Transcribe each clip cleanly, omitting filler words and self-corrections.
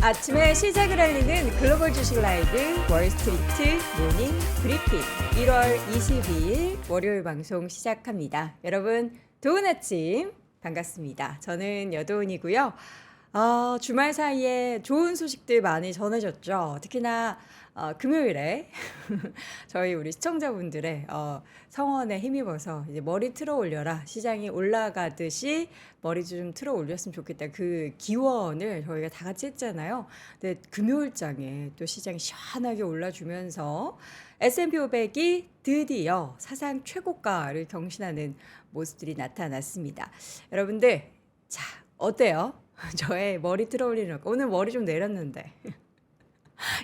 아침에 시작을 알리는 글로벌 주식 라이브 월스트리트 모닝 브리핑 1월 22일 월요일 방송 시작합니다. 여러분 좋은 아침 반갑습니다. 저는 여도은이고요. 주말 사이에 좋은 소식들 많이 전해졌죠. 특히나 금요일에 저희 우리 시청자분들의 성원에 힘입어서 이제 머리 틀어 올려라, 시장이 올라가듯이 머리 좀 틀어 올렸으면 좋겠다, 그 기원을 저희가 다 같이 했잖아요. 근데 금요일장에 또 시장이 시원하게 올라주면서 S&P 500이 드디어 사상 최고가를 경신하는 모습들이 나타났습니다. 여러분들, 자, 어때요? 저의 머리 틀어 올리는 거. 오늘 머리 좀 내렸는데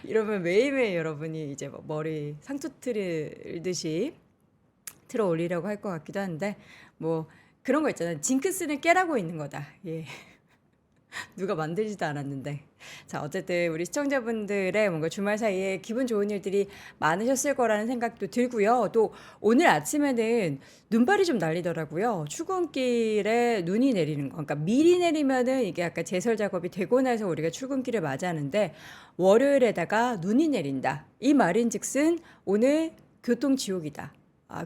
이러면 매일매일 여러분이 이제 머리 상투 틀듯이 틀어 올리려고 할 것 같기도 한데, 뭐 그런 거 있잖아요. 징크스는 깨라고 있는 거다. 예. 누가 만들지도 않았는데. 자, 어쨌든 우리 시청자분들의 뭔가 주말 사이에 기분 좋은 일들이 많으셨을 거라는 생각도 들고요. 또 오늘 아침에는 눈발이 좀 날리더라고요. 출근길에 눈이 내리는 거. 그러니까 미리 내리면은 이게 약간 제설 작업이 되고 나서 우리가 출근길을 맞이하는데, 월요일에다가 눈이 내린다, 이 말인즉슨 오늘 교통 지옥이다.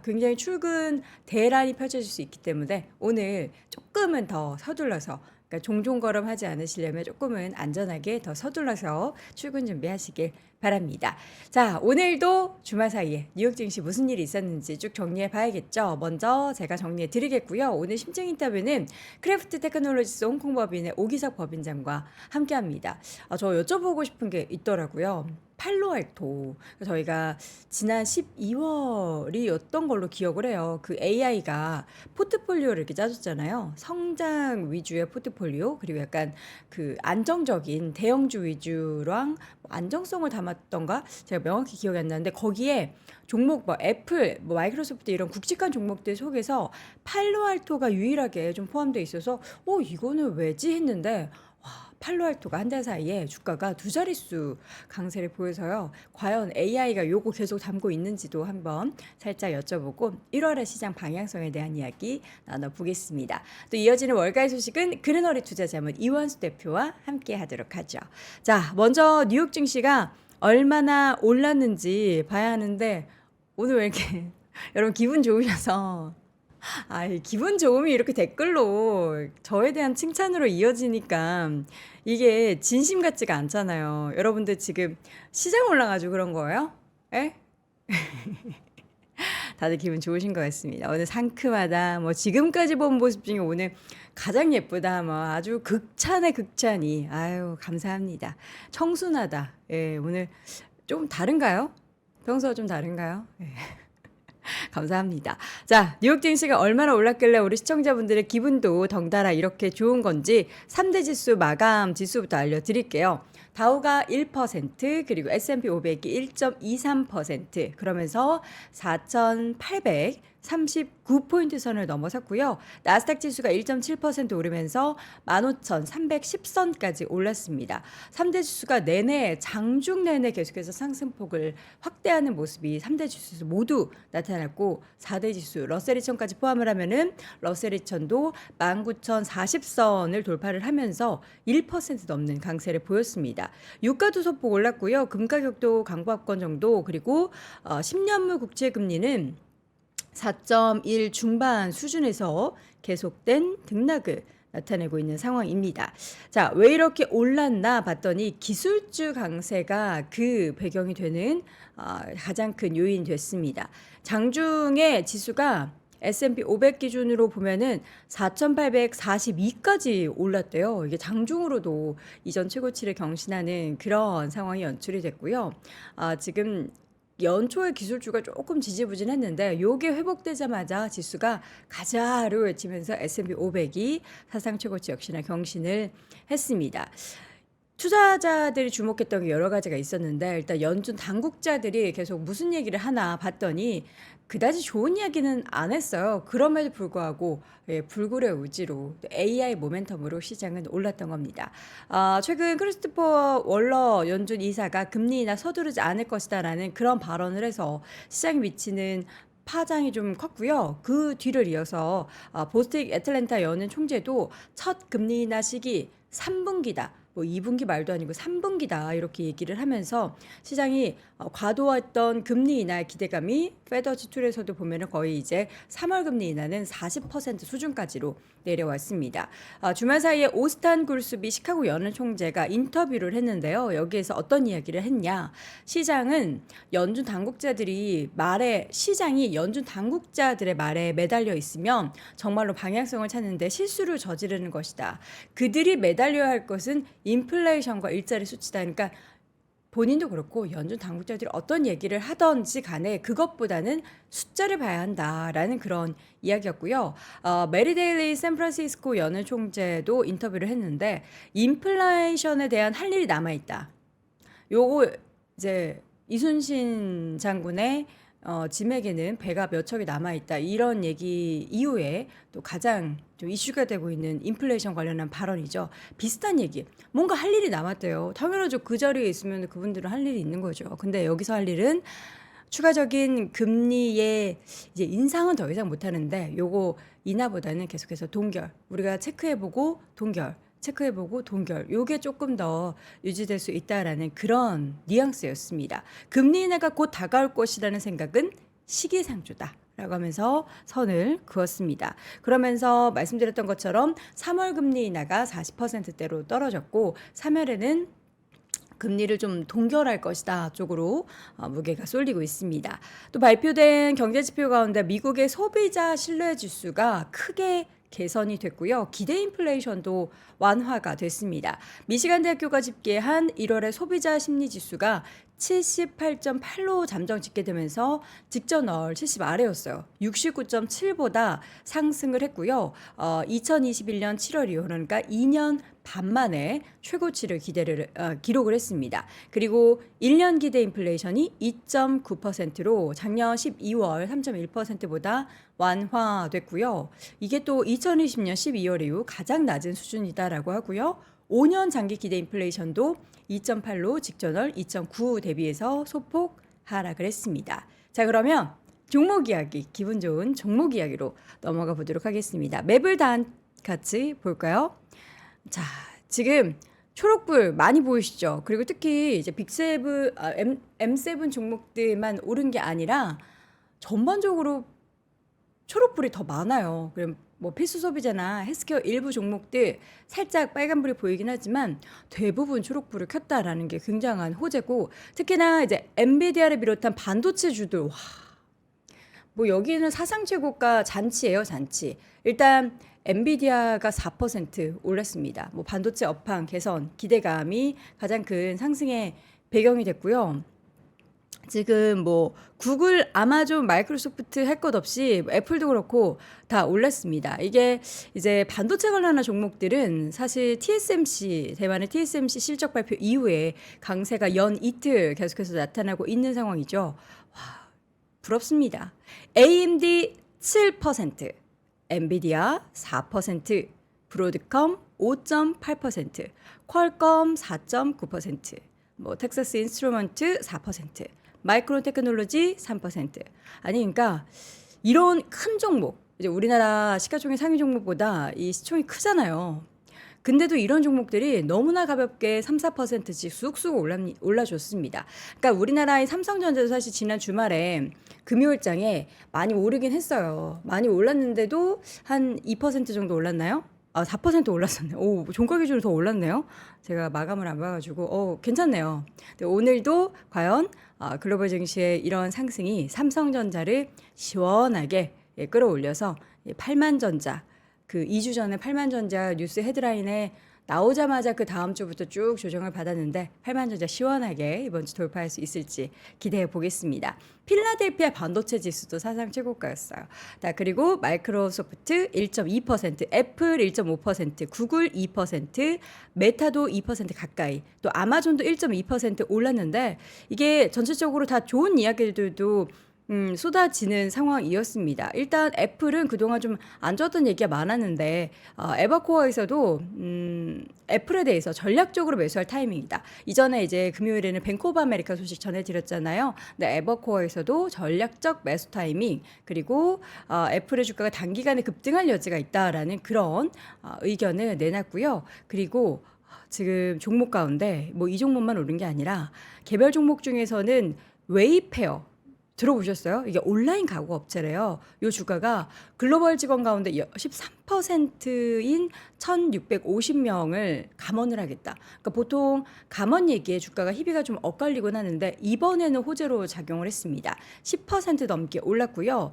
굉장히 출근 대란이 펼쳐질 수 있기 때문에 오늘 조금은 더 서둘러서, 그러니까 종종 걸음하지 않으시려면 조금은 안전하게 더 서둘러서 출근 준비하시길 바랍니다. 자, 오늘도 주말 사이에 뉴욕 증시 무슨 일이 있었는지 쭉 정리해 봐야겠죠. 먼저 제가 정리해 드리겠고요. 오늘 심층 인터뷰는 크래프트 테크놀로지스 홍콩 법인의 오기석 법인장과 함께 합니다. 저 여쭤보고 싶은 게 있더라고요. 팔로알토, 저희가 지난 12월이었던 걸로 기억을 해요. 그 AI가 포트폴리오를 이렇게 짜줬잖아요. 성장 위주의 포트폴리오, 그리고 약간 그 안정적인 대형주 위주랑 안정성을 담았던가, 제가 명확히 기억이 안 나는데, 거기에 종목 뭐 애플, 뭐 마이크로소프트 이런 굵직한 종목들 속에서 팔로알토가 유일하게 좀 포함되어 있어서 이거는 왜지 했는데, 팔로알토가 한 달 사이에 주가가 두 자릿수 강세를 보여서요. 과연 AI가 요거 계속 담고 있는지도 한번 살짝 여쭤보고 1월의 시장 방향성에 대한 이야기 나눠보겠습니다. 또 이어지는 월가의 소식은 그린어리 투자자문 이원수 대표와 함께 하도록 하죠. 자, 먼저 뉴욕 증시가 얼마나 올랐는지 봐야 하는데, 오늘 왜 이렇게 여러분 기분 좋으셔서, 기분 좋음이 이렇게 댓글로 저에 대한 칭찬으로 이어지니까 이게 진심 같지가 않잖아요. 여러분들 지금 시장 올라가지고 그런 거예요? 에? 다들 기분 좋으신 것 같습니다. 오늘 상큼하다, 뭐 지금까지 본 모습 중에 오늘 가장 예쁘다, 뭐 아주 극찬의 극찬이, 아유 감사합니다. 청순하다. 예, 오늘 좀 다른가요? 평소와 좀 다른가요? 예. 감사합니다. 자, 뉴욕 증시가 얼마나 올랐길래 우리 시청자분들의 기분도 덩달아 이렇게 좋은 건지 3대 지수 마감 지수부터 알려드릴게요. 다우가 1%, 그리고 S&P 500이 1.23%, 그러면서 4,839포인트 선을 넘어섰고요. 나스닥 지수가 1.7% 오르면서 15,310선까지 올랐습니다. 3대 지수가 내내 장중 내내 계속해서 상승폭을 확대하는 모습이 3대 지수 모두 나타났고, 4대 지수 러셀 2000까지 포함을 하면은 러셀 2000도 19,040선을 돌파를 하면서 1% 넘는 강세를 보였습니다. 유가도 소폭 올랐고요. 금 가격도 강보합권 정도, 그리고 10년물 국채 금리는 4.1 중반 수준에서 계속된 등락을 나타내고 있는 상황입니다. 자, 왜 이렇게 올랐나 봤더니 기술주 강세가 그 배경이 되는 가장 큰 요인이 됐습니다. 장중에 지수가 S&P 500 기준으로 보면은 4,842까지 올랐대요. 이게 장중으로도 이전 최고치를 경신하는 그런 상황이 연출이 됐고요. 지금 연초에 기술주가 조금 지지부진했는데, 요게 회복되자마자 지수가 가자를 외치면서 S&P 500이 사상 최고치 역시나 경신을 했습니다. 투자자들이 주목했던 게 여러 가지가 있었는데, 일단 연준 당국자들이 계속 무슨 얘기를 하나 봤더니 그다지 좋은 이야기는 안 했어요. 그럼에도 불구하고 불굴의 의지로 AI 모멘텀으로 시장은 올랐던 겁니다. 최근 크리스토퍼 월러 연준 이사가 금리 인하 서두르지 않을 것이다라는 그런 발언을 해서 시장에 미치는 파장이 좀 컸고요. 그 뒤를 이어서 보스틱 애틀랜타 연은 총재도 첫 금리 인하 시기 3분기다, 뭐 2분기 말도 아니고 3분기다 이렇게 얘기를 하면서 시장이 과도했던 금리 인하 기대감이 페더지 툴에서도 보면은 거의 이제 3월 금리 인하는 40% 수준까지로 내려왔습니다. 주말 사이에 오스탄 굴수비 시카고 연은 총재가 인터뷰를 했는데요. 여기에서 어떤 이야기를 했냐? 시장은 연준 당국자들이 시장이 연준 당국자들의 말에 매달려 있으면 정말로 방향성을 찾는데 실수를 저지르는 것이다. 그들이 매달려야 할 것은 인플레이션과 일자리 수치다. 그러니까 본인도 그렇고 연준 당국자들이 어떤 얘기를 하던지 간에 그것보다는 숫자를 봐야 한다라는 그런 이야기였고요. 메리 데일리 샌프란시스코 연은 총재도 인터뷰를 했는데 인플레이션에 대한 할 일이 남아있다. 요거 이제 이순신 장군의 짐에게는 배가 몇 척이 남아있다. 이런 얘기 이후에 또 가장 좀 이슈가 되고 있는 인플레이션 관련한 발언이죠. 비슷한 얘기. 뭔가 할 일이 남았대요. 당연하죠. 그 자리에 있으면 그분들은 할 일이 있는 거죠. 근데 여기서 할 일은 추가적인 금리의 이제 인상은 더 이상 못 하는데 요거 인하보다는 계속해서 동결. 우리가 체크해보고 동결. 체크해보고 동결. 요게 조금 더 유지될 수 있다라는 그런 뉘앙스였습니다. 금리 인하가 곧 다가올 것이라는 생각은 시기상조다. 라고 하면서 선을 그었습니다. 그러면서 말씀드렸던 것처럼 3월 금리 인하가 40%대로 떨어졌고 3월에는 금리를 좀 동결할 것이다 쪽으로 무게가 쏠리고 있습니다. 또 발표된 경제지표 가운데 미국의 소비자 신뢰지수가 크게 개선이 됐고요. 기대 인플레이션도 완화가 됐습니다. 미시간 대학교가 집계한 1월의 소비자 심리 지수가 78.8로 잠정 집계되면서 직전월 70 아래였어요. 69.7보다 상승을 했고요. 2021년 7월 이후 그러니까 2년 반 만에 최고치를 기록을 했습니다. 그리고 1년 기대 인플레이션이 2.9%로 작년 12월 3.1%보다 완화됐고요. 이게 또 2020년 12월 이후 가장 낮은 수준이다라고 하고요. 5년 장기 기대 인플레이션도 2.8로 직전월 2.9 대비해서 소폭 하락을 했습니다. 자, 그러면 종목 이야기, 기분 좋은 종목 이야기로 넘어가 보도록 하겠습니다. 맵을 다 같이 볼까요? 자, 지금 초록불 많이 보이시죠? 그리고 특히 이제 빅7, M7 종목들만 오른 게 아니라 전반적으로 초록불이 더 많아요. 그럼 뭐 필수 소비재나 헬스케어 일부 종목들 살짝 빨간불이 보이긴 하지만 대부분 초록불을 켰다라는 게 굉장한 호재고 특히나 이제 엔비디아를 비롯한 반도체 주들 와, 뭐 여기는 사상 최고가 잔치예요, 잔치. 일단 엔비디아가 4% 올랐습니다. 뭐 반도체 업황 개선 기대감이 가장 큰 상승의 배경이 됐고요. 지금 뭐 구글, 아마존, 마이크로소프트 할 것 없이 애플도 그렇고 다 올랐습니다. 이게 이제 반도체 관련한 종목들은 사실 대만의 TSMC 실적 발표 이후에 강세가 연 이틀 계속해서 나타나고 있는 상황이죠. 와, 부럽습니다. AMD 7%, 엔비디아 4%, 브로드컴 5.8%, 퀄컴 4.9%, 뭐 텍사스 인스트루먼트 4%, 마이크론 테크놀로지 3%. 아니 그러니까 이런 큰 종목, 이제 우리나라 시가총액 상위 종목보다 이 시총이 크잖아요. 근데도 이런 종목들이 너무나 가볍게 3, 4%씩 쑥쑥 올라줬습니다. 그러니까 우리나라의 삼성전자도 사실 지난 주말에 금요일장에 많이 오르긴 했어요. 많이 올랐는데도 한 2% 정도 올랐나요? 4% 올랐었네요. 오, 종가 기준으로 더 올랐네요. 제가 마감을 안 봐가지고 괜찮네요. 오늘도 과연 글로벌 증시의 이런 상승이 삼성전자를 시원하게 끌어올려서 8만전자, 그 2주 전에 8만전자 뉴스 헤드라인에 나오자마자 그 다음 주부터 쭉 조정을 받았는데 8만전자 시원하게 이번 주 돌파할 수 있을지 기대해 보겠습니다. 필라델피아 반도체 지수도 사상 최고가였어요. 자, 그리고 마이크로소프트 1.2%, 애플 1.5%, 구글 2%, 메타도 2% 가까이, 또 아마존도 1.2% 올랐는데 이게 전체적으로 다 좋은 이야기들도 쏟아지는 상황이었습니다. 일단 애플은 그동안 좀 안 좋았던 얘기가 많았는데 에버코어에서도 애플에 대해서 전략적으로 매수할 타이밍이다. 이전에 이제 금요일에는 뱅크 오브 아메리카 소식 전해드렸잖아요. 근데 에버코어에서도 전략적 매수 타이밍 그리고 애플의 주가가 단기간에 급등할 여지가 있다라는 그런 의견을 내놨고요. 그리고 지금 종목 가운데 뭐 이 종목만 오른 게 아니라 개별 종목 중에서는 웨이페어 들어보셨어요? 이게 온라인 가구 업체래요. 이 주가가 글로벌 직원 가운데 13%인 1,650명을 감원을 하겠다. 그러니까 보통 감원 얘기에 주가가 희비가 좀 엇갈리곤 하는데 이번에는 호재로 작용을 했습니다. 10% 넘게 올랐고요.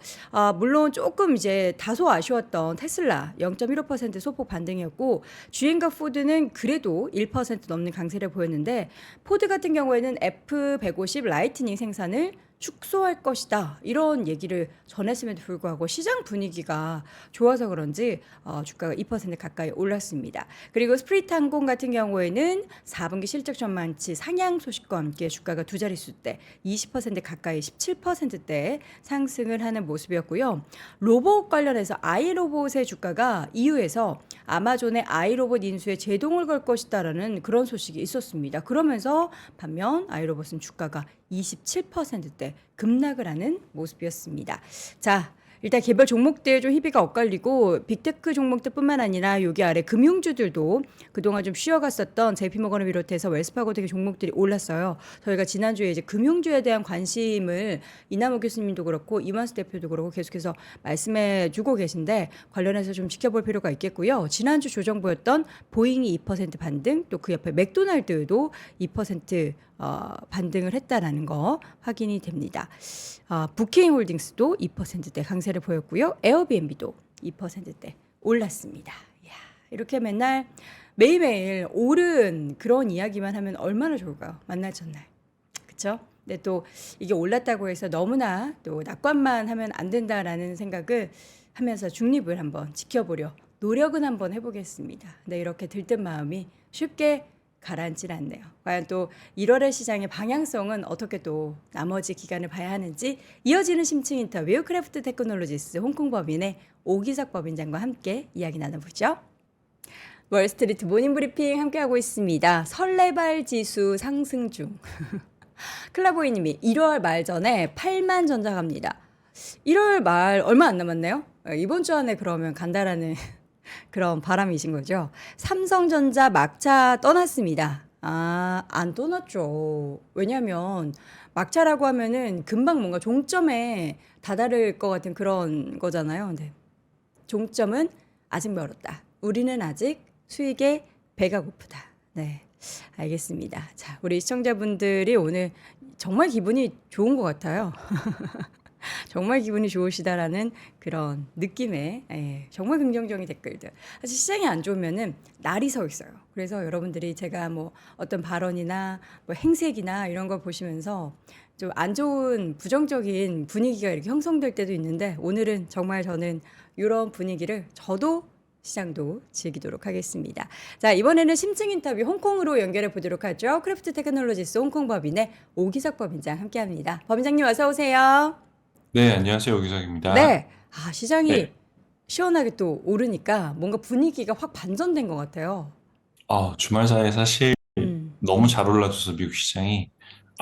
물론 조금 이제 다소 아쉬웠던 테슬라 0.15% 소폭 반등이었고 주행과 포드는 그래도 1% 넘는 강세를 보였는데 포드 같은 경우에는 F150 라이트닝 생산을 축소할 것이다. 이런 얘기를 전했음에도 불구하고 시장 분위기가 좋아서 그런지 주가가 2% 가까이 올랐습니다. 그리고 스프리트 항공 같은 경우에는 4분기 실적 전망치 상향 소식과 함께 주가가 두 자릿수대 20% 가까이 17%대 상승을 하는 모습이었고요. 로봇 관련해서 아이로봇의 주가가 EU에서 아마존의 아이로봇 인수에 제동을 걸 것이다라는 그런 소식이 있었습니다. 그러면서 반면 아이로봇은 주가가 27%대 급락을 하는 모습이었습니다. 자, 일단 개별 종목들 좀 희비가 엇갈리고 빅테크 종목들뿐만 아니라 여기 아래 금융주들도 그동안 좀 쉬어갔었던 JP모건을 비롯해서 웰스파고 등의 종목들이 올랐어요. 저희가 지난주에 이제 금융주에 대한 관심을 이남호 교수님도 그렇고 이만수 대표도 그렇고 계속해서 말씀해 주고 계신데 관련해서 좀 지켜볼 필요가 있겠고요. 지난주 조정보였던 보잉이 2% 반등, 또 그 옆에 맥도날드도 2% 반등을 했다라는 거 확인이 됩니다. 부킹홀딩스도 2%대 강세를 보였고요. 에어비앤비도 2%대 올랐습니다. 이야, 이렇게 맨날 매일매일 오른 그런 이야기만 하면 얼마나 좋을까요? 만날 전날. 그렇죠? 근데 또 이게 올랐다고 해서 너무나 또 낙관만 하면 안 된다라는 생각을 하면서 중립을 한번 지켜보려 노력은 한번 해보겠습니다. 근데 이렇게 들뜬 마음이 쉽게 가라앉질 않네요. 과연 또 1월의 시장의 방향성은 어떻게 또 나머지 기간을 봐야 하는지 이어지는 심층 인터뷰 크래프트 테크놀로지스 홍콩 법인의 오기석 법인장과 함께 이야기 나눠보죠. 월스트리트 모닝 브리핑 함께하고 있습니다. 설레발 지수 상승 중. 클라보이님이 1월 말 전에 8만 전자 갑니다. 1월 말 얼마 안 남았네요. 이번 주 안에 그러면 간다라는 그런 바람이신 거죠. 삼성전자 막차 떠났습니다. 안 떠났죠. 왜냐하면 막차라고 하면은 금방 뭔가 종점에 다다를 것 같은 그런 거잖아요. 근데 종점은 아직 멀었다. 우리는 아직 수익에 배가 고프다. 네, 알겠습니다. 자, 우리 시청자분들이 오늘 정말 기분이 좋은 것 같아요. 정말 기분이 좋으시다라는 그런 느낌의 정말 긍정적인 댓글들. 사실 시장이 안 좋으면은 날이 서 있어요. 그래서 여러분들이 제가 뭐 어떤 발언이나 뭐 행색이나 이런 걸 보시면서 좀 안 좋은 부정적인 분위기가 이렇게 형성될 때도 있는데 오늘은 정말 저는 이런 분위기를 저도 시장도 즐기도록 하겠습니다. 자, 이번에는 심층 인터뷰 홍콩으로 연결해 보도록 하죠. 크래프트 테크놀로지스 홍콩 법인의 오기석 법인장 함께합니다. 법인장님 어서 오세요. 네, 안녕하세요. 오기석입니다. 네. 시장이 네. 시원하게 또 오르니까 뭔가 분위기가 확 반전된 것 같아요. 주말 사이에 사실 음, 너무 잘 올라줘서 미국 시장이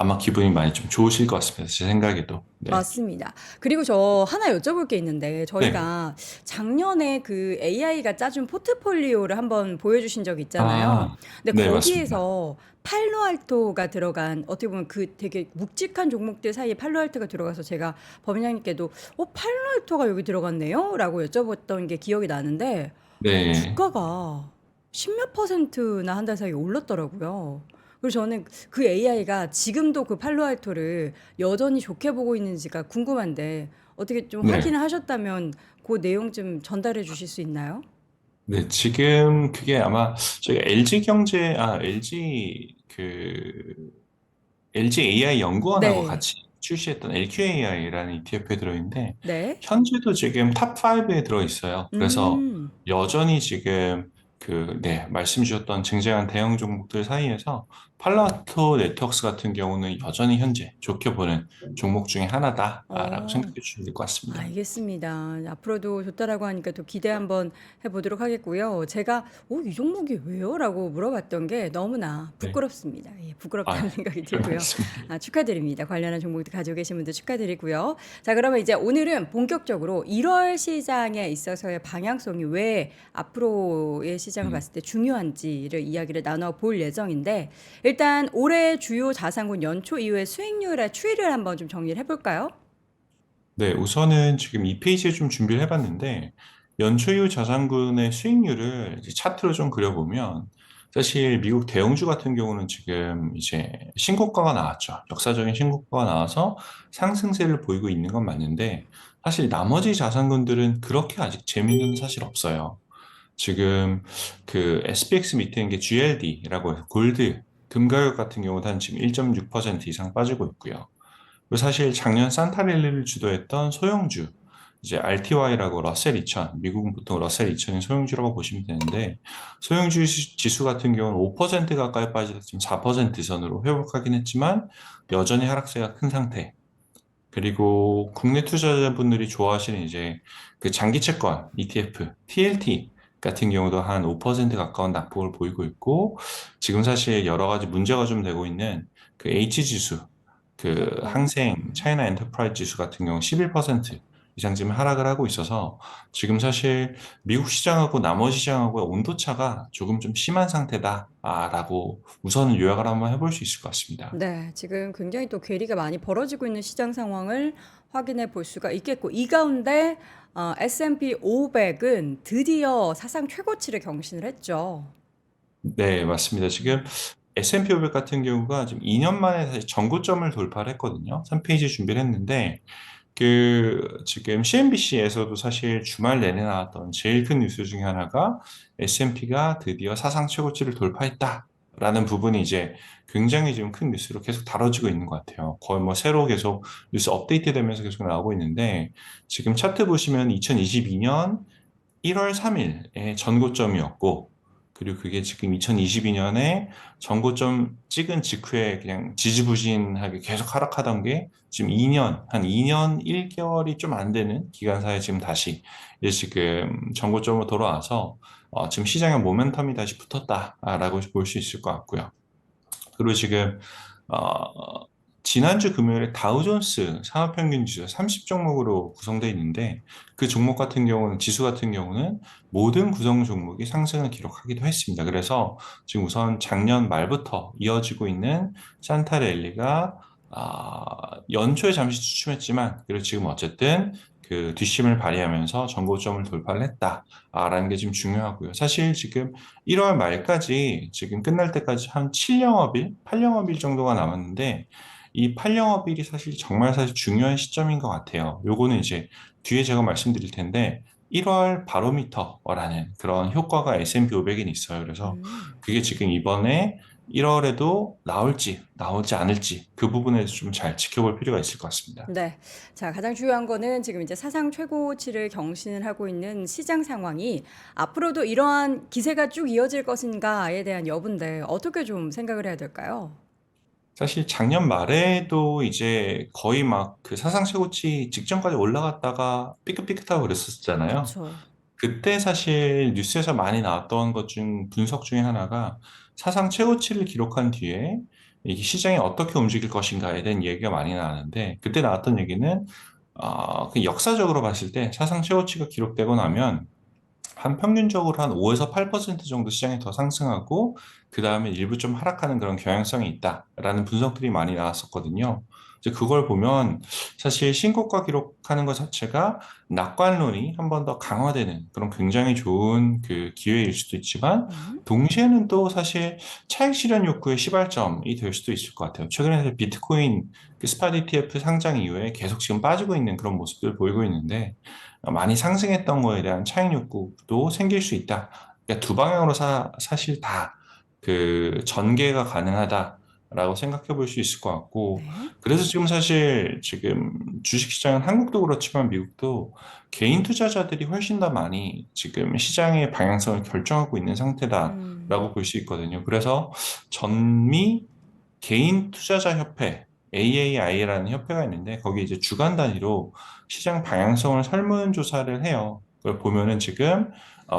아마 기분이 많이 좀 좋으실 것 같습니다. 제 생각에도. 네. 맞습니다. 그리고 저 하나 여쭤볼 게 있는데 네. 저희가 작년에 그 AI가 짜준 포트폴리오를 한번 보여주신 적이 있잖아요. 근데 네, 맞습니다. 거기에서 팔로알토가 들어간 어떻게 보면 그 되게 묵직한 종목들 사이에 팔로알토가 들어가서 제가 법인장님께도 팔로알토가 여기 들어갔네요? 라고 여쭤봤던 게 기억이 나는데 네. 주가가 십몇 퍼센트나 한 달 사이에 올랐더라고요. 그래서 저는 그 AI가 지금도 그 팔로알토를 여전히 좋게 보고 있는지가 궁금한데 어떻게 좀 네. 확인을 하셨다면 그 내용 좀 전달해 주실 수 있나요? 네, 지금 그게 아마 저희가 LG AI 연구원하고 네. 같이 출시했던 LQAI라는 ETF에 들어있는데 네. 현재도 지금 탑5에 들어있어요. 그래서 음. 여전히 지금 네, 말씀 주셨던 쟁쟁한 대형 종목들 사이에서 팔로아토 네트워크스 같은 경우는 여전히 현재 좋게 보는 종목 중에 하나다라고 어. 생각해 주시면 될 것 같습니다. 알겠습니다. 앞으로도 좋다라고 하니까 또 기대 한번 해보도록 하겠고요. 제가 이 종목이 왜요? 라고 물어봤던 게 너무나 네. 부끄럽습니다. 예, 부끄럽다는 아, 생각이 별 들고요. 말씀을. 축하드립니다. 관련한 종목들 가지고 계신 분들 축하드리고요. 자, 그러면 이제 오늘은 본격적으로 1월 시장에 있어서의 방향성이 왜 앞으로의 시장을 음. 봤을 때 중요한지를 이야기를 나눠볼 예정인데 일단 올해 주요 자산군 연초 이후의 수익률의 추이를 한번 좀 정리를 해볼까요? 네, 우선은 지금 이 페이지에 좀 준비를 해봤는데, 연초이후 자산군의 수익률을 이제 차트로 좀 그려보면, 사실 미국 대형주 같은 경우는 지금 이제 신고가가 나왔죠. 역사적인 신고가가 나와서 상승세를 보이고 있는 건 맞는데, 사실 나머지 자산군들은 그렇게 아직 재미는 사실 없어요. 지금 그 SPX 밑에 있는 게 GLD라고 해서 골드, 금 가격 같은 경우도 한 지금 1.6% 이상 빠지고 있고요. 그리고 사실 작년 산타랠리를 주도했던 소형주, 이제 RTY라고 러셀 2000, 미국은 보통 러셀 2000이 소형주라고 보시면 되는데, 소형주 지수 같은 경우는 5% 가까이 빠지다 지금 4% 선으로 회복하긴 했지만, 여전히 하락세가 큰 상태. 그리고 국내 투자자분들이 좋아하시는 이제 그 장기 채권 ETF, TLT 같은 경우도 한 5% 가까운 낙폭을 보이고 있고, 지금 사실 여러 가지 문제가 좀 되고 있는 그 H지수, 그 항생 차이나 엔터프라이즈 지수 같은 경우 11% 이상 지금 하락을 하고 있어서 지금 사실 미국 시장하고 나머지 시장하고의 온도차가 조금 좀 심한 상태다라고 우선은 요약을 한번 해볼 수 있을 것 같습니다. 네, 지금 굉장히 또 괴리가 많이 벌어지고 있는 시장 상황을 확인해 볼 수가 있겠고, 이 가운데 S&P 500은 드디어 사상 최고치를 경신을 했죠. 네, 맞습니다. 지금 S&P 500 같은 경우가 지금 2년 만에 다시 전고점을 돌파를 했거든요. 3페이지 준비를 했는데, 그, 지금 CNBC에서도 사실 주말 내내 나왔던 제일 큰 뉴스 중에 하나가 S&P가 드디어 사상 최고치를 돌파했다라는 부분이 이제 굉장히 지금 큰 뉴스로 계속 다뤄지고 있는 것 같아요. 거의 뭐 새로 계속 뉴스 업데이트 되면서 계속 나오고 있는데, 지금 차트 보시면 2022년 1월 3일에 전고점이었고, 그리고 그게 지금 2022년에 전고점 찍은 직후에 그냥 지지부진하게 계속 하락하던 게 지금 한 2년 1개월이 좀 안 되는 기간사에 지금 다시 이제 지금 전고점으로 돌아와서 지금 시장의 모멘텀이 다시 붙었다라고 볼 수 있을 것 같고요. 그리고 지금 어, 지난주 금요일에 다우존스 산업평균 지수 30 종목으로 구성되어 있는데 그 종목 같은 경우는 지수 같은 경우는 모든 구성 종목이 상승을 기록하기도 했습니다. 그래서 지금 우선 작년 말부터 이어지고 있는 산타랠리가 연초에 잠시 주춤했지만 그리고 지금 어쨌든 그 뒷심을 발휘하면서 전고점을 돌파를 했다라는 게 지금 중요하고요. 사실 지금 1월 말까지 지금 끝날 때까지 한 7영업일, 8영업일 정도가 남았는데 이 8영업일이 사실 중요한 시점인 것 같아요. 요거는 이제 뒤에 제가 말씀드릴 텐데 1월 바로미터라는 그런 효과가 S&P 500에 있어요. 그래서 음. 그게 지금 이번에 1월에도 나올지 않을지 그 부분에 대해서 좀 잘 지켜볼 필요가 있을 것 같습니다. 네. 자, 가장 중요한 거는 지금 이제 사상 최고치를 경신을 하고 있는 시장 상황이 앞으로도 이러한 기세가 쭉 이어질 것인가에 대한 여부인데 어떻게 좀 생각을 해야 될까요? 사실 작년 말에도 이제 거의 막 그 사상 최고치 직전까지 올라갔다가 삐끗삐끗하고 그랬었잖아요. 그쵸. 그때 사실 뉴스에서 많이 나왔던 것 중 분석 중에 하나가 사상 최고치를 기록한 뒤에 이 시장이 어떻게 움직일 것인가에 대한 얘기가 많이 나왔는데 그때 나왔던 얘기는 그 역사적으로 봤을 때 사상 최고치가 기록되고 나면 한 평균적으로 한 5에서 8% 정도 시장이 더 상승하고 그 다음에 일부 좀 하락하는 그런 경향성이 있다라는 분석들이 많이 나왔었거든요. 이제 그걸 보면 사실 신고가 기록하는 것 자체가 낙관론이 한 번 더 강화되는 그런 굉장히 좋은 그 기회일 수도 있지만 음. 동시에는 또 사실 차익 실현 욕구의 시발점이 될 수도 있을 것 같아요. 최근에 사실 비트코인 그 스팟 ETF 상장 이후에 계속 지금 빠지고 있는 그런 모습들 보이고 있는데 많이 상승했던 거에 대한 차익 욕구도 생길 수 있다. 그러니까 두 방향으로 사실 다 그 전개가 가능하다라고 생각해 볼 수 있을 것 같고, 네. 그래서 지금 사실 지금 주식시장은 한국도 그렇지만 미국도 개인 투자자들이 훨씬 더 많이 지금 시장의 방향성을 결정하고 있는 음. 상태다라고 볼 수 있거든요. 그래서 전미 개인 투자자 협회, AAI라는 협회가 있는데 거기 이제 주간 단위로 시장 방향성을 설문조사를 해요. 그걸 보면은 지금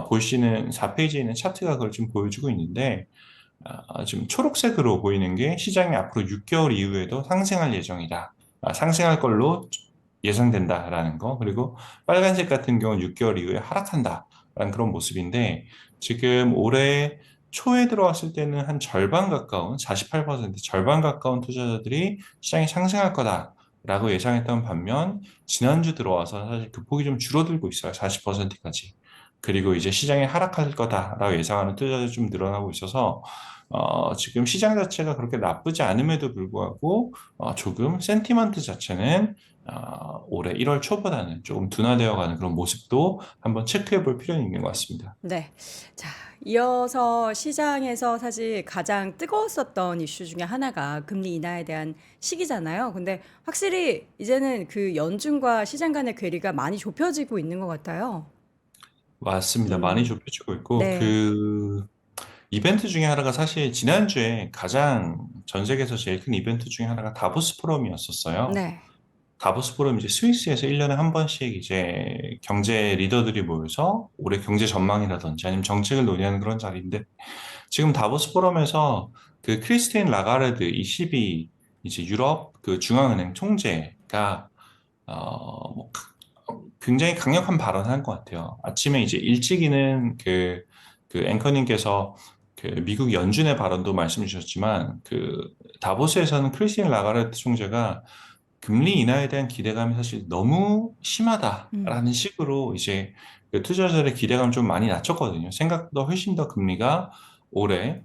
보시는 4페이지에 있는 차트가 그걸 지금 보여주고 있는데 지금 초록색으로 보이는 게 시장이 앞으로 6개월 이후에도 상승할 예정이다. 상승할 걸로 예상된다라는 거. 그리고 빨간색 같은 경우는 6개월 이후에 하락한다. 있다라는 그런 모습인데 지금 올해 초에 들어왔을 때는 한 절반 가까운 48% 절반 가까운 투자자들이 시장이 상승할 거다라고 예상했던 반면 지난주 들어와서 사실 그 폭이 좀 줄어들고 있어요. 40%까지. 그리고 이제 시장이 하락할 거다라고 예상하는 투자자들이 좀 늘어나고 있어서 지금 시장 자체가 그렇게 나쁘지 않음에도 불구하고 조금 센티먼트 자체는 올해 1월 초보다는 조금 둔화되어 가는 그런 모습도 한번 체크해 볼 필요는 있는 것 같습니다. 네. 자, 이어서 시장에서 사실 가장 뜨거웠었던 이슈 중에 하나가 금리 인하에 대한 시기잖아요. 근데 확실히 이제는 그 연준과 시장 간의 괴리가 많이 좁혀지고 있는 것 같아요. 맞습니다. 많이 음, 좁혀지고 있고 네, 그 이벤트 중에 하나가 사실 지난주에 가장 전 세계에서 제일 큰 이벤트 중에 하나가 다보스 포럼이었었어요. 네. 다보스 포럼 이제 스위스에서 1년에 한 번씩 이제 경제 리더들이 모여서 올해 경제 전망이라든지 아니면 정책을 논의하는 그런 자리인데 지금 다보스 포럼에서 그 크리스틴 라가르드 ECB 이제 유럽 그 중앙은행 총재가 뭐 굉장히 강력한 발언을 한 것 같아요. 아침에 이제 일찍이는 그 앵커님께서 그 미국 연준의 발언도 말씀 주셨지만 그 다보스에서는 크리스틴 라가르드 총재가 금리 인하에 대한 기대감이 사실 너무 음, 심하다라는 식으로 이제 그 투자자들의 기대감을 좀 많이 낮췄거든요. 생각보다 훨씬 더 금리가 올해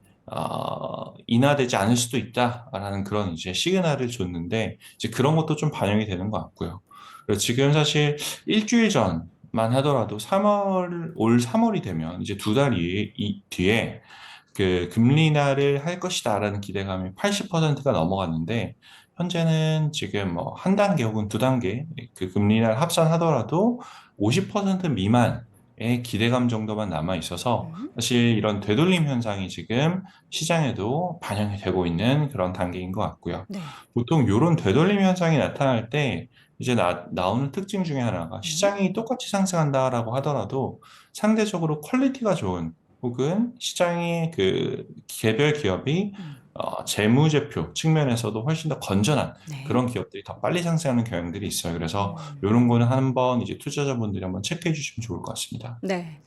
인하되지 않을 수도 있다라는 그런 이제 시그널을 줬는데 이제 그런 것도 좀 반영이 되는 것 같고요. 그리고 지금 사실 일주일 전만 하더라도 올 3월이 되면 이제 두 달 뒤에 그 금리 인하를 할 것이다라는 기대감이 80%가 넘어갔는데 현재는 지금 뭐 한 단계 혹은 두 단계 그 금리 인하를 합산하더라도 50% 미만의 기대감 정도만 남아 있어서 음, 사실 이런 되돌림 현상이 지금 시장에도 반영이 되고 있는 그런 단계인 것 같고요. 네. 보통 이런 되돌림 현상이 나타날 때 이제 나오는 특징 중에 하나가 음, 시장이 똑같이 상승한다라고 하더라도 상대적으로 퀄리티가 좋은 혹은 시장의 그 개별 기업이 음, 재무제표 측면에서도 훨씬 더 건전한 네. 그런 기업들이 더 빨리 상승하는 경향들이 있어요. 그래서 음. 이런 거는 한번 이제 투자자분들이 한번 체크해 주시면 좋을 것 같습니다. 네.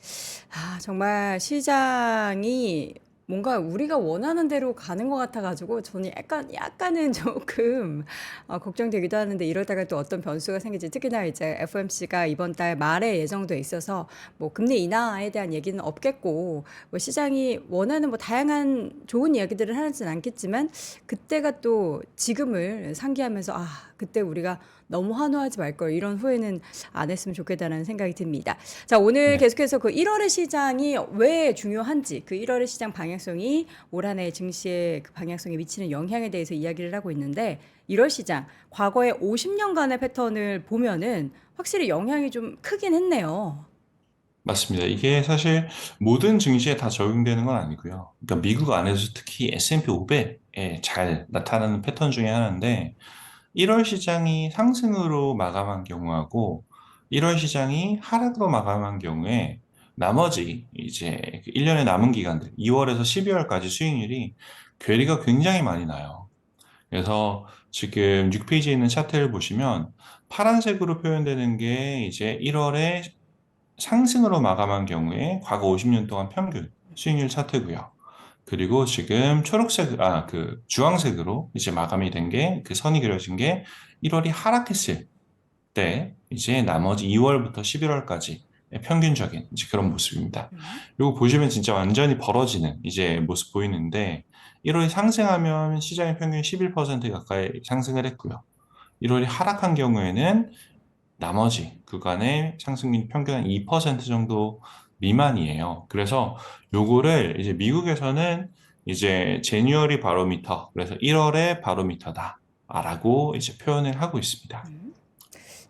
아, 정말 시장이 뭔가 우리가 원하는 대로 가는 것 같아가지고 저는 약간은 조금 걱정되기도 하는데 이러다가 또 어떤 변수가 생길지 특히나 이제 FOMC가 이번 달 말에 예정돼 있어서 뭐 금리 인하에 대한 얘기는 없겠고 뭐 시장이 원하는 뭐 다양한 좋은 이야기들을 하지는 않겠지만 그때가 또 지금을 상기하면서 아, 그때 우리가 너무 환호하지 말 걸 이런 후회는 안 했으면 좋겠다는 생각이 듭니다. 자, 오늘 네. 계속해서 그 1월의 시장이 왜 중요한지, 그 1월의 시장 방향성이 올 한해 증시의 그 방향성에 미치는 영향에 대해서 이야기를 하고 있는데, 1월 시장, 과거의 50년간의 패턴을 보면은 확실히 영향이 좀 크긴 했네요. 맞습니다. 이게 사실 모든 증시에 다 적용되는 건 아니고요. 그러니까 미국 안에서 특히 S&P 500에 잘 나타나는 패턴 중에 하나인데 1월 시장이 상승으로 마감한 경우하고 1월 시장이 하락으로 마감한 경우에 나머지 이제 1년의 남은 기간들 2월에서 12월까지 수익률이 괴리가 굉장히 많이 나요. 그래서 지금 6페이지에 있는 차트를 보시면 파란색으로 표현되는 게 이제 1월에 상승으로 마감한 경우에 과거 50년 동안 평균 수익률 차트고요. 그리고 지금 그 주황색으로 이제 마감이 된 게, 그 선이 그려진 게 1월이 하락했을 때, 이제 나머지 2월부터 11월까지 평균적인 이제 그런 모습입니다. 음, 이거 보시면 진짜 완전히 벌어지는 이제 모습 보이는데, 1월이 상승하면 시장의 평균 11% 가까이 상승을 했고요. 1월이 하락한 경우에는 나머지 구간의 상승률 평균 한 2% 정도 미만이에요. 그래서 요거를 이제 미국에서는 이제 제뉴어리 바로미터, 그래서 1월의 바로미터다라고 이제 표현을 하고 있습니다. 음.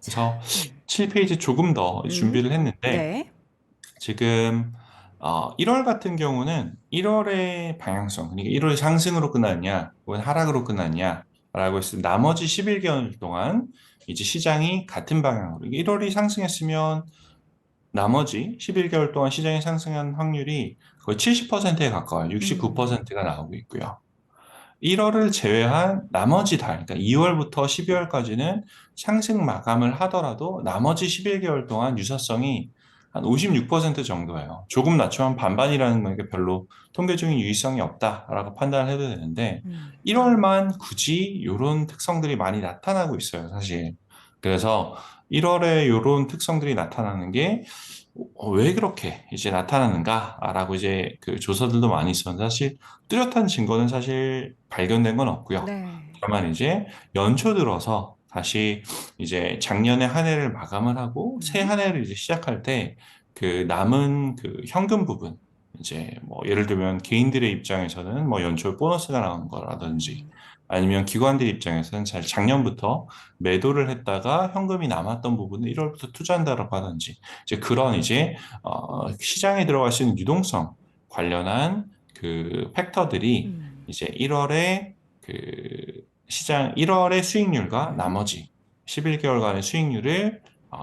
자, 그래서 7페이지 조금 더 음, 준비를 했는데 네. 지금 1월 같은 경우는 1월의 방향성, 그러니까 1월 상승으로 끝났냐, 혹은 하락으로 끝났냐라고 했을 때 나머지 11개월 동안 이제 시장이 같은 방향으로 1월이 상승했으면 나머지 11개월 동안 시장이 상승한 확률이 거의 70%에 가까워요. 음, 69%가 나오고 있고요. 1월을 제외한 나머지 달, 그러니까 2월부터 12월까지는 상승 마감을 하더라도 나머지 11개월 동안 유사성이 한 56% 정도예요. 조금 낮추면 반반이라는 건 이게 별로 통계적인 유의성이 없다라고 판단을 해도 되는데 음. 1월만 굳이 이런 특성들이 많이 나타나고 있어요, 사실. 그래서 1월에 이런 특성들이 나타나는 게 왜 그렇게 이제 나타나는가라고 이제 그 조사들도 많이 있었는데 사실 뚜렷한 증거는 사실 발견된 건 없고요. 네. 다만 이제 연초 들어서 다시 이제 작년에 한 해를 마감을 하고 새 음. 한 해를 이제 시작할 때 그 남은 그 현금 부분 이제 뭐 예를 들면 개인들의 입장에서는 뭐 연초에 보너스가 나오는 거라든지 음. 아니면 기관들 입장에서는 사실 작년부터 매도를 했다가 현금이 남았던 부분을 1월부터 투자한다라고 하든지 이제 그런 이제 시장에 들어갈 수 있는 유동성 관련한 그 팩터들이 음. 이제 1월에 그 시장 1월의 수익률과 음. 나머지 11개월간의 수익률을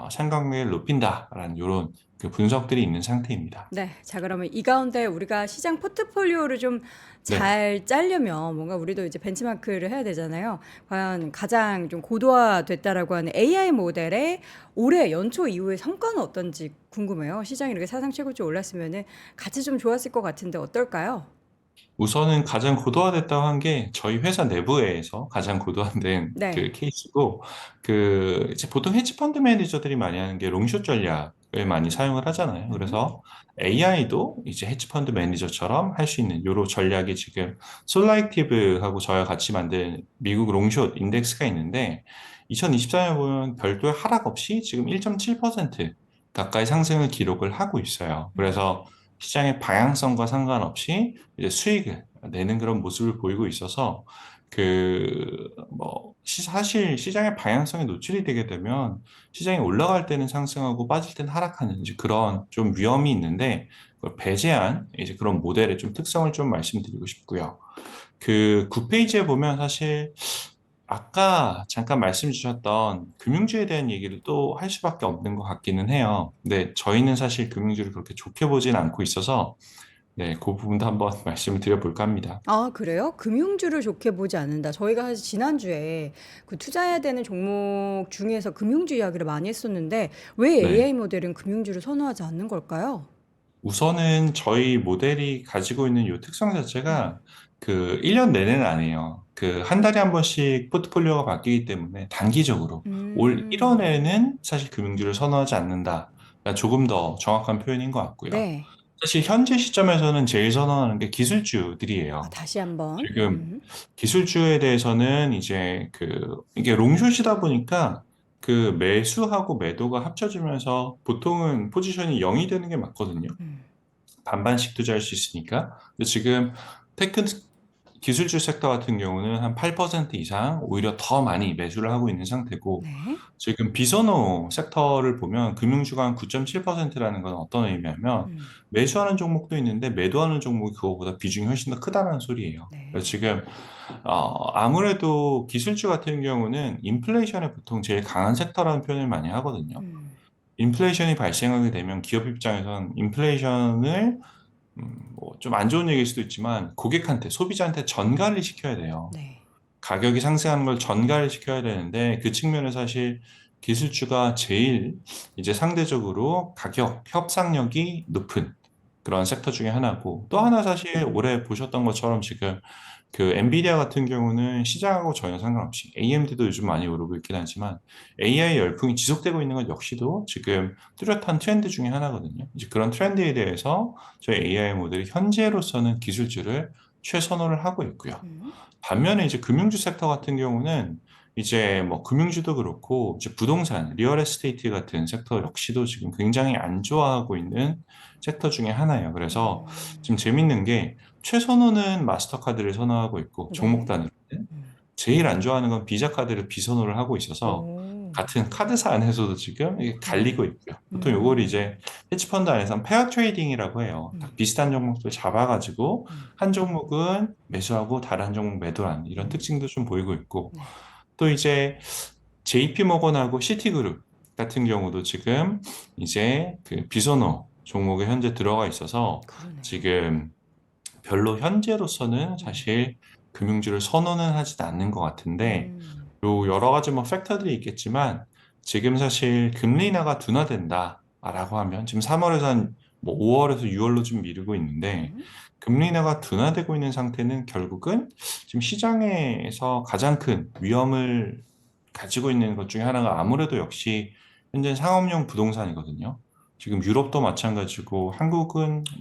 상관관계를 높인다라는 이런 그 분석들이 있는 상태입니다. 네. 자, 그러면 이 가운데 우리가 시장 포트폴리오를 좀 네. 잘 짜려면 뭔가 우리도 이제 벤치마크를 해야 되잖아요. 과연 가장 좀 고도화됐다라고 하는 AI 모델의 올해 연초 이후의 성과는 어떤지 궁금해요. 시장이 이렇게 사상 최고치 올랐으면은 같이 좀 좋았을 것 같은데 어떨까요? 우선은 가장 고도화됐다고 한 게 저희 회사 내부에서 가장 고도화된 그 네. 케이스고 그 이제 보통 헤지펀드 매니저들이 많이 하는 게 롱숏 전략을 많이 사용을 하잖아요. 음. 그래서 AI도 이제 헤지펀드 매니저처럼 할 수 있는 요런 전략이 지금 솔라이티브하고 저희가 같이 만든 미국 롱숏 인덱스가 있는데 2024년 보면 별도의 하락 없이 지금 1.7% 가까이 상승을 기록을 하고 있어요. 음. 그래서 시장의 방향성과 상관없이 이제 수익을 내는 그런 모습을 보이고 있어서 그 뭐 사실 시장의 방향성에 노출이 되게 되면 시장이 올라갈 때는 상승하고 빠질 때는 하락하는 이제 그런 좀 위험이 있는데 그걸 배제한 이제 그런 모델의 좀 특성을 좀 말씀드리고 싶고요. 그 9페이지에 보면 사실 아까 잠깐 말씀 주셨던 금융주에 대한 얘기를 또 할 수밖에 없는 것 같기는 해요. 근데 저희는 사실 금융주를 그렇게 좋게 보진 않고 있어서 네, 그 부분도 한번 말씀을 드려볼까 합니다. 아, 그래요? 금융주를 좋게 보지 않는다. 저희가 사실 지난주에 그 투자해야 되는 종목 중에서 금융주 이야기를 많이 했었는데 왜 네. AI 모델은 금융주를 선호하지 않는 걸까요? 우선은 저희 모델이 가지고 있는 이 특성 음. 자체가 그 1년 내내는 아니에요. 그 한 달에 한 번씩 포트폴리오가 바뀌기 때문에 단기적으로 올 음. 1월에는 사실 금융주를 선호하지 않는다. 그러니까 조금 더 정확한 표현인 것 같고요. 네. 사실 현재 시점에서는 제일 선호하는 게 아, 기술주들이에요. 다시 한번. 지금 기술주에 대해서는 이제 그 이게 롱숏이다 보니까 그 매수하고 매도가 합쳐지면서 보통은 포지션이 0이 되는 게 맞거든요. 음. 반반씩 투자할 수 있으니까. 근데 지금 테크 기술주 섹터 같은 경우는 한 8% 이상 오히려 더 많이 매수를 하고 있는 상태고 네. 지금 비선호 섹터를 보면 금융주가 한 9.7%라는 건 어떤 의미냐면 음. 매수하는 종목도 있는데 매도하는 종목이 그거보다 비중이 훨씬 더 크다는 소리예요. 그래서 네. 지금 아무래도 기술주 같은 경우는 인플레이션에 보통 제일 강한 섹터라는 표현을 많이 하거든요. 음. 인플레이션이 발생하게 되면 기업 입장에선 인플레이션을 뭐 좀 안 좋은 얘기일 수도 있지만 고객한테 소비자한테 전가를 시켜야 돼요. 네. 가격이 상승하는 걸 전가를 시켜야 되는데 그 측면에 사실 기술주가 제일 이제 상대적으로 가격 협상력이 높은 그런 섹터 중에 하나고 또 음. 하나 사실 올해 보셨던 것처럼 지금 그 엔비디아 같은 경우는 시장하고 전혀 상관없이 AMD도 요즘 많이 오르고 있긴 하지만 AI 열풍이 지속되고 있는 건 역시도 지금 뚜렷한 트렌드 중에 하나거든요. 이제 그런 트렌드에 대해서 저희 AI 모델이 현재로서는 기술주를 최선호를 하고 있고요. 음. 반면에 이제 금융주 섹터 같은 경우는 이제 뭐 금융주도 그렇고 이제 부동산, 리얼 에스테이트 같은 섹터 역시도 지금 굉장히 안 좋아하고 있는 섹터 중에 하나예요. 그래서 지금 음. 재밌는 게 최선호는 마스터카드를 선호하고 있고 종목 네. 단위로는 음. 제일 안 좋아하는 건 비자 카드를 비선호를 하고 있어서 오. 같은 카드사 안에서도 지금 이게 네. 갈리고 있고요. 보통 요거를 음. 이제 헤지펀드 안에서는 페어 트레이딩이라고 해요. 딱 음. 비슷한 종목들 잡아가지고 음. 한 종목은 매수하고 다른 종목 매도하는 이런 음. 특징도 좀 보이고 있고 네. 또 이제 JP 모건하고 시티그룹 같은 경우도 지금 이제 그 비선호 종목에 현재 들어가 있어서 그러네요. 지금 별로 현재로서는 음. 사실 금융주를 선호는 하진 않는 것 같은데 요 여러 가지 뭐 팩터들이 있겠지만 지금 사실 금리 인하가 둔화된다. 라고 하면 지금 3월에서 한 뭐 5월에서 6월로 좀 미루고 있는데 음. 금리 인하가 둔화되고 있는 상태는 결국은 지금 시장에서 가장 큰 위험을 가지고 있는 것 중에 하나가 아무래도 역시 현재 상업용 부동산이거든요. 지금 유럽도 마찬가지고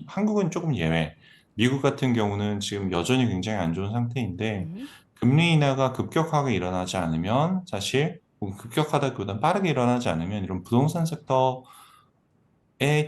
한국은 조금 예외. 미국 같은 경우는 지금 여전히 굉장히 안 좋은 상태인데 음. 금리 인하가 급격하게 일어나지 않으면 사실 혹은 급격하다기보다는 빠르게 일어나지 않으면 이런 부동산 섹터에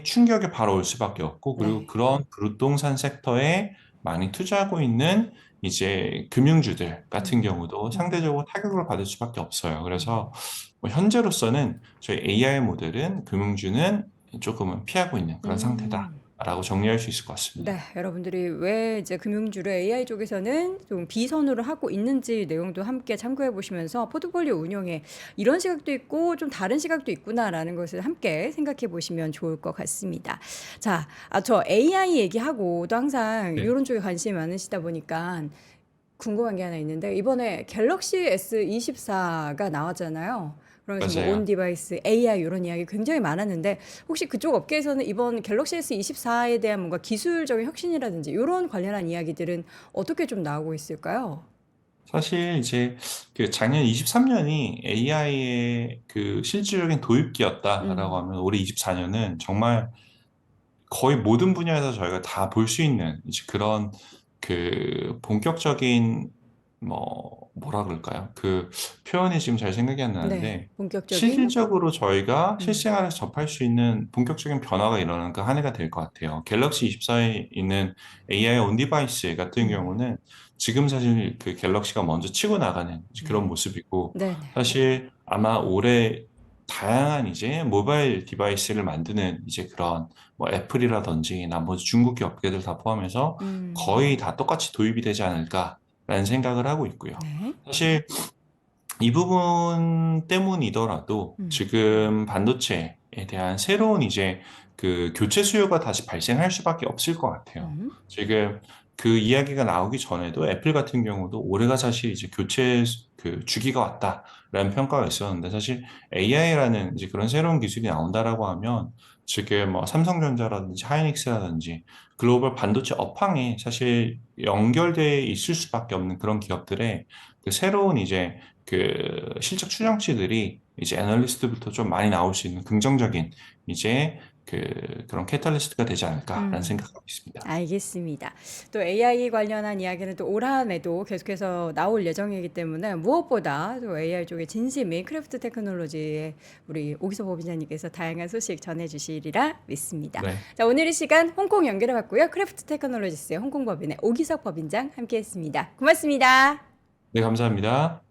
충격이 바로 올 수밖에 없고 그리고 네. 그런 부동산 섹터에 많이 투자하고 있는 이제 금융주들 같은 음. 경우도 음. 상대적으로 타격을 받을 수밖에 없어요. 그래서 음. 뭐 현재로서는 저희 AI 모델은 금융주는 조금은 피하고 있는 그런 음. 상태다라고 정리할 수 있을 것 네, 같습니다. 여러분들이 왜 이제 금융주를 AI 쪽에서는 좀 비선호를 하고 있는지 내용도 함께 참고해 보시면서 포트폴리오 운영에 이런 시각도 있고 좀 다른 시각도 있구나라는 것을 함께 생각해 보시면 좋을 것 같습니다. 자, 저 AI 얘기하고 또 항상 네, 이런 쪽에 관심이 많으시다 보니까 궁금한 게 하나 있는데 이번에 갤럭시 S24가 나왔잖아요. 그러면서 뭐 온 맞아요. 디바이스, AI 이런 이야기 굉장히 많았는데 혹시 그쪽 업계에서는 이번 갤럭시 S24에 대한 뭔가 기술적인 혁신이라든지 이런 관련한 이야기들은 어떻게 좀 나오고 있을까요? 사실 이제 그 작년 23년이 AI의 그 실질적인 도입기였다라고 음, 하면 올해 24년은 정말 거의 모든 분야에서 저희가 다 볼 수 있는 이제 그런 그 본격적인 뭐라 그럴까요? 그 표현이 지금 잘 생각이 안 네, 나는데 본격적인, 실질적으로 저희가 음, 실생활에서 접할 수 있는 본격적인 변화가 일어나는 그 한 해가 될 것 같아요. 갤럭시 24에 있는 AI 온 디바이스 같은 음, 경우는 지금 사실 그 갤럭시가 먼저 치고 나가는 그런 네, 모습이고 네네, 사실 아마 올해 다양한 이제 모바일 디바이스를 만드는 이제 그런 뭐 애플이라든지 나머지 중국계 업계들 다 포함해서 거의 다 똑같이 도입이 되지 않을까라는 생각을 하고 있고요. 네, 사실 이 부분 때문이더라도 음, 지금 반도체에 대한 새로운 이제 그 교체 수요가 다시 발생할 수밖에 없을 것 같아요. 음, 지금 그 이야기가 나오기 전에도 애플 같은 경우도 올해가 사실 이제 그 주기가 왔다라는 평가가 있었는데 사실 AI라는 이제 그런 새로운 기술이 나온다라고 하면 지금 뭐 삼성전자라든지 하이닉스라든지 글로벌 반도체 업황에 사실 연결돼 있을 수밖에 없는 그런 기업들의 그 새로운 이제 그 실적 추정치들이 이제 애널리스트부터 좀 많이 나올 수 있는 긍정적인 이제 그런 캐탈리스트가 되지 않을까라는 음. 생각하고 있습니다. 알겠습니다. 또 AI 관련한 이야기는 또 올 한해도 계속해서 나올 예정이기 때문에 무엇보다 또 AI 쪽의 진심인 크래프트 테크놀로지의 우리 오기서 법인장님께서 다양한 소식 전해주시리라 믿습니다. 네, 자, 오늘 이 시간 홍콩 연결해 봤고요. 크래프트 테크놀로지스의 홍콩 법인의 오기석 법인장 함께했습니다. 고맙습니다. 네 감사합니다.